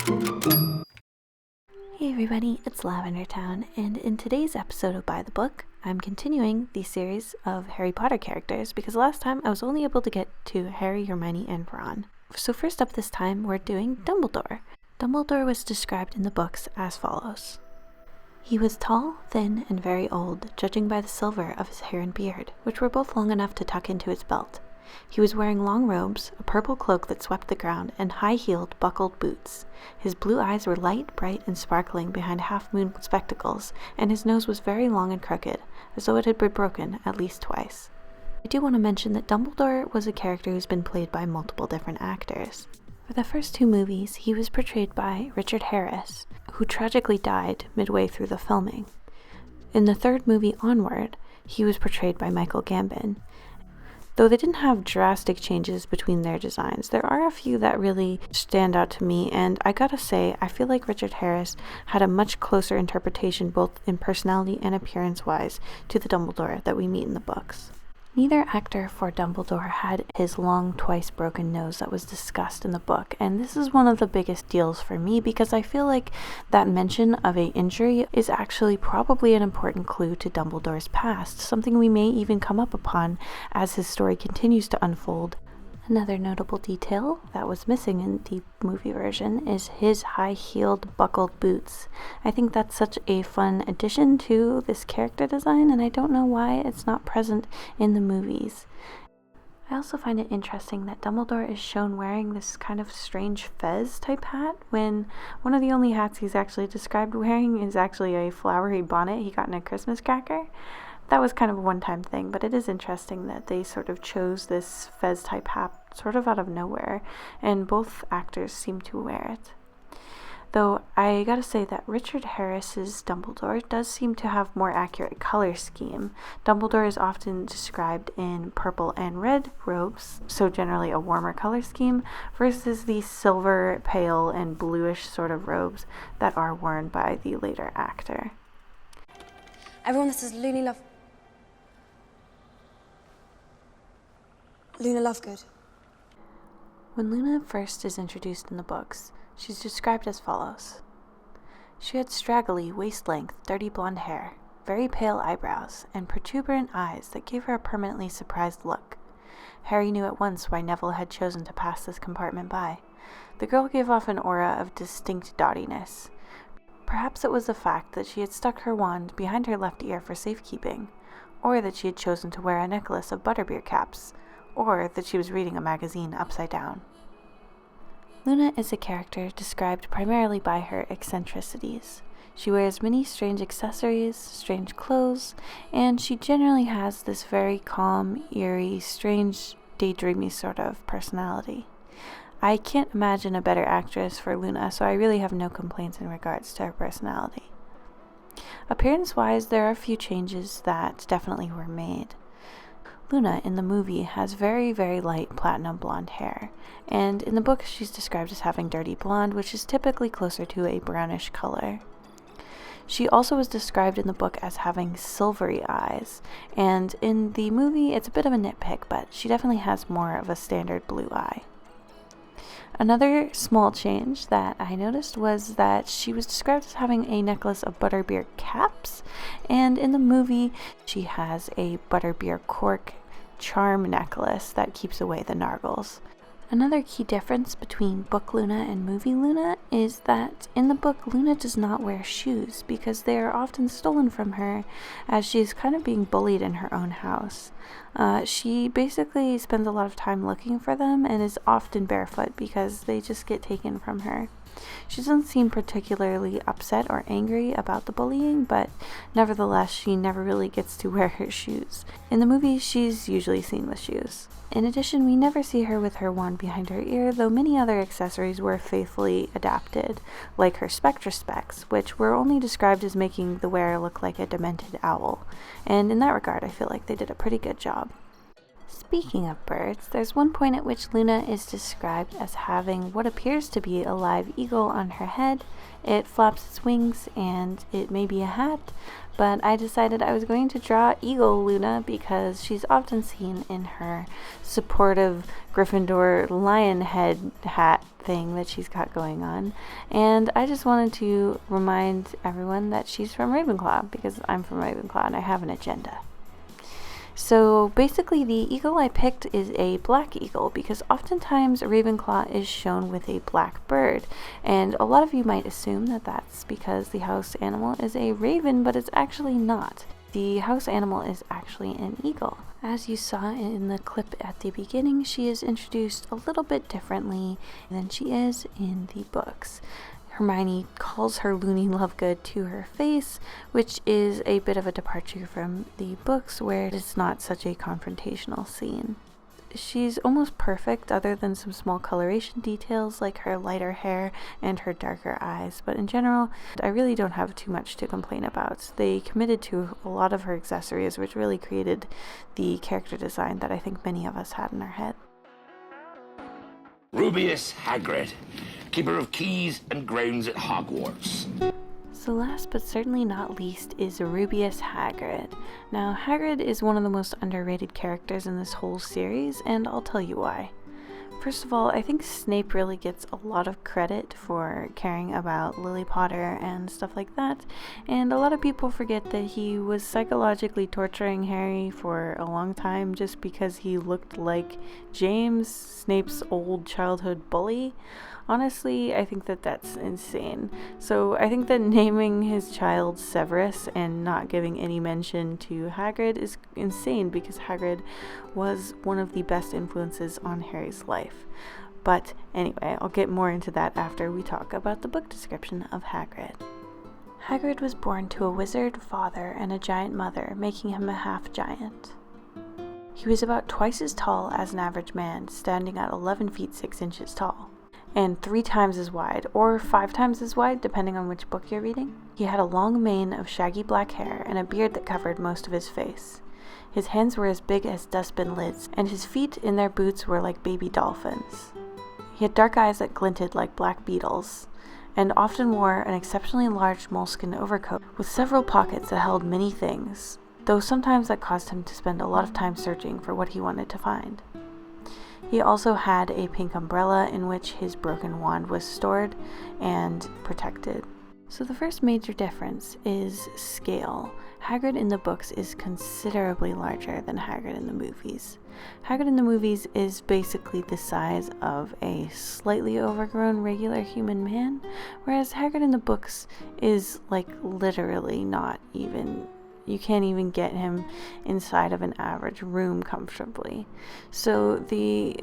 Hey everybody, it's Lavender Town, and in today's episode of By the Book, I'm continuing the series of Harry Potter characters because last time I was only able to get to Harry, Hermione, and Ron. So first up this time, we're doing Dumbledore. Dumbledore was described in the books as follows. He was tall, thin, and very old, judging by the silver of his hair and beard, which were both long enough to tuck into his belt. He was wearing long robes, a purple cloak that swept the ground, and high-heeled, buckled boots. His blue eyes were light, bright, and sparkling behind half-moon spectacles, and his nose was very long and crooked, as though it had been broken at least twice. I do want to mention that Dumbledore was a character who's been played by multiple different actors. For the first two movies, he was portrayed by Richard Harris, who tragically died midway through the filming. In the third movie onward, he was portrayed by Michael Gambon. Though they didn't have drastic changes between their designs, there are a few that really stand out to me, and I gotta say, I feel like Richard Harris had a much closer interpretation both in personality and appearance-wise to the Dumbledore that we meet in the books. Neither actor for Dumbledore had his long, twice-broken nose that was discussed in the book, and this is one of the biggest deals for me because I feel like that mention of an injury is actually probably an important clue to Dumbledore's past, something we may even come up upon as his story continues to unfold. Another notable detail that was missing in the movie version is his high-heeled, buckled boots. I think that's such a fun addition to this character design, and I don't know why it's not present in the movies. I also find it interesting that Dumbledore is shown wearing this kind of strange fez-type hat, when one of the only hats he's actually described wearing is actually a flowery bonnet he got in a Christmas cracker. That was kind of a one-time thing, but it is interesting that they sort of chose this fez-type hat sort of out of nowhere, and both actors seem to wear it. Though I gotta say that Richard Harris's Dumbledore does seem to have more accurate color scheme. Dumbledore is often described in purple and red robes, so generally a warmer color scheme, versus the silver, pale, and bluish sort of robes that are worn by the later actor. Everyone, this is Luna Lovegood. When Luna first is introduced in the books, she's described as follows. She had straggly, waist-length, dirty blonde hair, very pale eyebrows, and protuberant eyes that gave her a permanently surprised look. Harry knew at once why Neville had chosen to pass this compartment by. The girl gave off an aura of distinct dottiness. Perhaps it was the fact that she had stuck her wand behind her left ear for safekeeping, or that she had chosen to wear a necklace of butterbeer caps, or that she was reading a magazine upside down. Luna is a character described primarily by her eccentricities. She wears many strange accessories, strange clothes, and she generally has this very calm, eerie, strange, daydreamy sort of personality. I can't imagine a better actress for Luna, so I really have no complaints in regards to her personality. Appearance-wise, there are a few changes that definitely were made. Luna in the movie has very, very light platinum blonde hair, and in the book she's described as having dirty blonde, which is typically closer to a brownish color. She also was described in the book as having silvery eyes, and in the movie it's a bit of a nitpick, but she definitely has more of a standard blue eye. Another small change that I noticed was that she was described as having a necklace of butterbeer caps, and in the movie she has a butterbeer cork charm necklace that keeps away the nargles. Another key difference between book Luna and movie Luna is that in the book Luna does not wear shoes because they are often stolen from her as she is kind of being bullied in her own house. She basically spends a lot of time looking for them and is often barefoot because they just get taken from her. She doesn't seem particularly upset or angry about the bullying, but nevertheless she never really gets to wear her shoes. In the movie she's usually seen with shoes. In addition, we never see her with her wand behind her ear, though many other accessories were faithfully adapted, like her spectra specs, which were only described as making the wearer look like a demented owl, and in that regard I feel like they did a pretty good job. Speaking of birds, there's one point at which Luna is described as having what appears to be a live eagle on her head. It flaps its wings and it may be a hat, but I decided I was going to draw Eagle Luna because she's often seen in her supportive Gryffindor lion head hat thing that she's got going on. And I just wanted to remind everyone that she's from Ravenclaw because I'm from Ravenclaw and I have an agenda. So basically the eagle I picked is a black eagle because oftentimes Ravenclaw is shown with a black bird, and a lot of you might assume that that's because the house animal is a raven, but it's actually not. The house animal is actually an eagle. As you saw in the clip at the beginning, she is introduced a little bit differently than she is in the books. Hermione calls her Loony Lovegood to her face, which is a bit of a departure from the books where it's not such a confrontational scene. She's almost perfect other than some small coloration details like her lighter hair and her darker eyes, but in general, I really don't have too much to complain about. They committed to a lot of her accessories, which really created the character design that I think many of us had in our head. Rubeus Hagrid, keeper of keys and grounds at Hogwarts. So last but certainly not least is Rubeus Hagrid. Now Hagrid is one of the most underrated characters in this whole series, and I'll tell you why. First of all, I think Snape really gets a lot of credit for caring about Lily Potter and stuff like that, and a lot of people forget that he was psychologically torturing Harry for a long time just because he looked like James, Snape's old childhood bully. Honestly, I think that that's insane. So I think that naming his child Severus and not giving any mention to Hagrid is insane because Hagrid was one of the best influences on Harry's life. But anyway, I'll get more into that after we talk about the book description of Hagrid. Hagrid was born to a wizard father and a giant mother, making him a half-giant. He was about twice as tall as an average man, standing at 11 feet 6 inches tall. And 3 times as wide, or 5 times as wide, depending on which book you're reading. He had a long mane of shaggy black hair and a beard that covered most of his face. His hands were as big as dustbin lids, and his feet in their boots were like baby dolphins. He had dark eyes that glinted like black beetles, and often wore an exceptionally large moleskin overcoat with several pockets that held many things, though sometimes that caused him to spend a lot of time searching for what he wanted to find. He also had a pink umbrella in which his broken wand was stored and protected. So the first major difference is scale. Hagrid in the books is considerably larger than Hagrid in the movies. Hagrid in the movies is basically the size of a slightly overgrown regular human man, whereas Hagrid in the books is like literally not even. You can't even get him inside of an average room comfortably. So the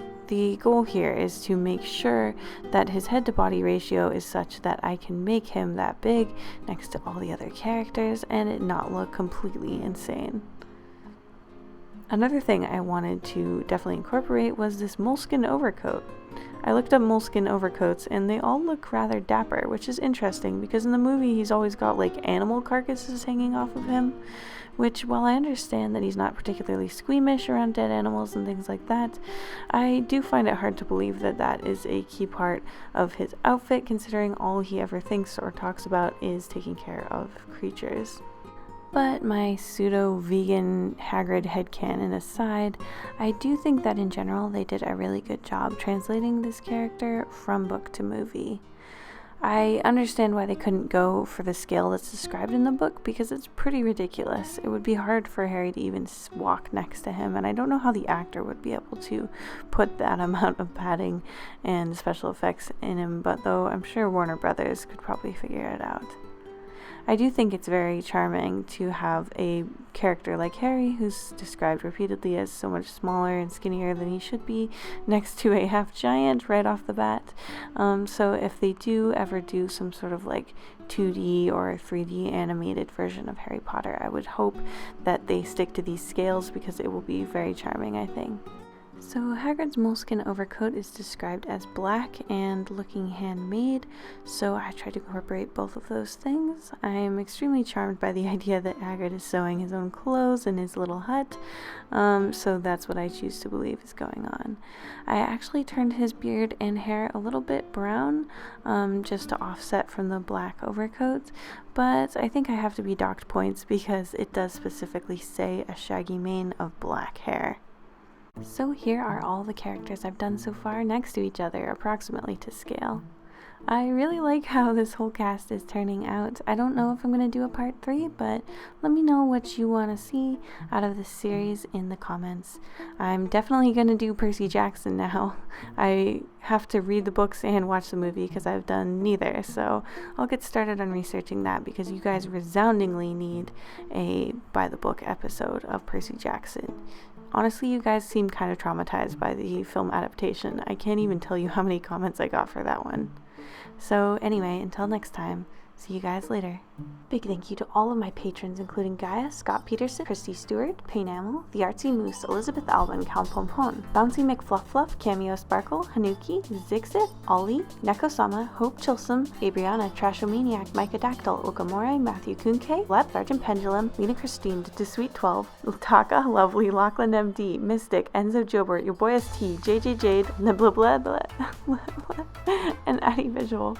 goal here is to make sure that his head to body ratio is such that I can make him that big next to all the other characters and it not look completely insane. Another thing I wanted to definitely incorporate was this moleskin overcoat. I looked up moleskin overcoats and they all look rather dapper, which is interesting because in the movie he's always got like animal carcasses hanging off of him, which while I understand that he's not particularly squeamish around dead animals and things like that, I do find it hard to believe that that is a key part of his outfit considering all he ever thinks or talks about is taking care of creatures. But my pseudo-vegan Hagrid headcanon aside, I do think that in general they did a really good job translating this character from book to movie. I understand why they couldn't go for the scale that's described in the book because it's pretty ridiculous. It would be hard for Harry to even walk next to him, and I don't know how the actor would be able to put that amount of padding and special effects in him, but though I'm sure Warner Brothers could probably figure it out. I do think it's very charming to have a character like Harry, who's described repeatedly as so much smaller and skinnier than he should be, next to a half-giant right off the bat. So if they do ever do some sort of like 2D or 3D animated version of Harry Potter, I would hope that they stick to these scales because it will be very charming, I think. So Hagrid's moleskin overcoat is described as black and looking handmade, so I tried to incorporate both of those things. I am extremely charmed by the idea that Hagrid is sewing his own clothes in his little hut, so that's what I choose to believe is going on. I actually turned his beard and hair a little bit brown, just to offset from the black overcoat, but I think I have to be docked points because it does specifically say a shaggy mane of black hair. So here are all the characters I've done so far next to each other, approximately to scale. I really like how this whole cast is turning out. I don't know if I'm going to do a part 3, but let me know what you want to see out of this series in the comments. I'm definitely going to do Percy Jackson now. I have to read the books and watch the movie because I've done neither, so I'll get started on researching that because you guys resoundingly need a by-the-book episode of Percy Jackson. Honestly, you guys seem kind of traumatized by the film adaptation. I can't even tell you how many comments I got for that one. So anyway, until next time, see you guys later. Big thank you to all of my patrons, including Gaia, Scott Peterson, Christy Stewart, Paynamel, The Artsy Moose, Elizabeth Alban, Count Pompon, Bouncy McFluff, Cameo Sparkle, Hanuki, Zixit, Ollie, Nekosama, Hope Chilsum, Abriana, Trashomaniac, Micah Dactyl, Okamore, Matthew Kunke, Lep, Sergeant Pendulum, Lena Christine, DeSweet 12, Taka, Lovely, Lachlan MD, Mystic, Enzo Jobert, Your Boy ST, JJ Jade, and Addie Visual.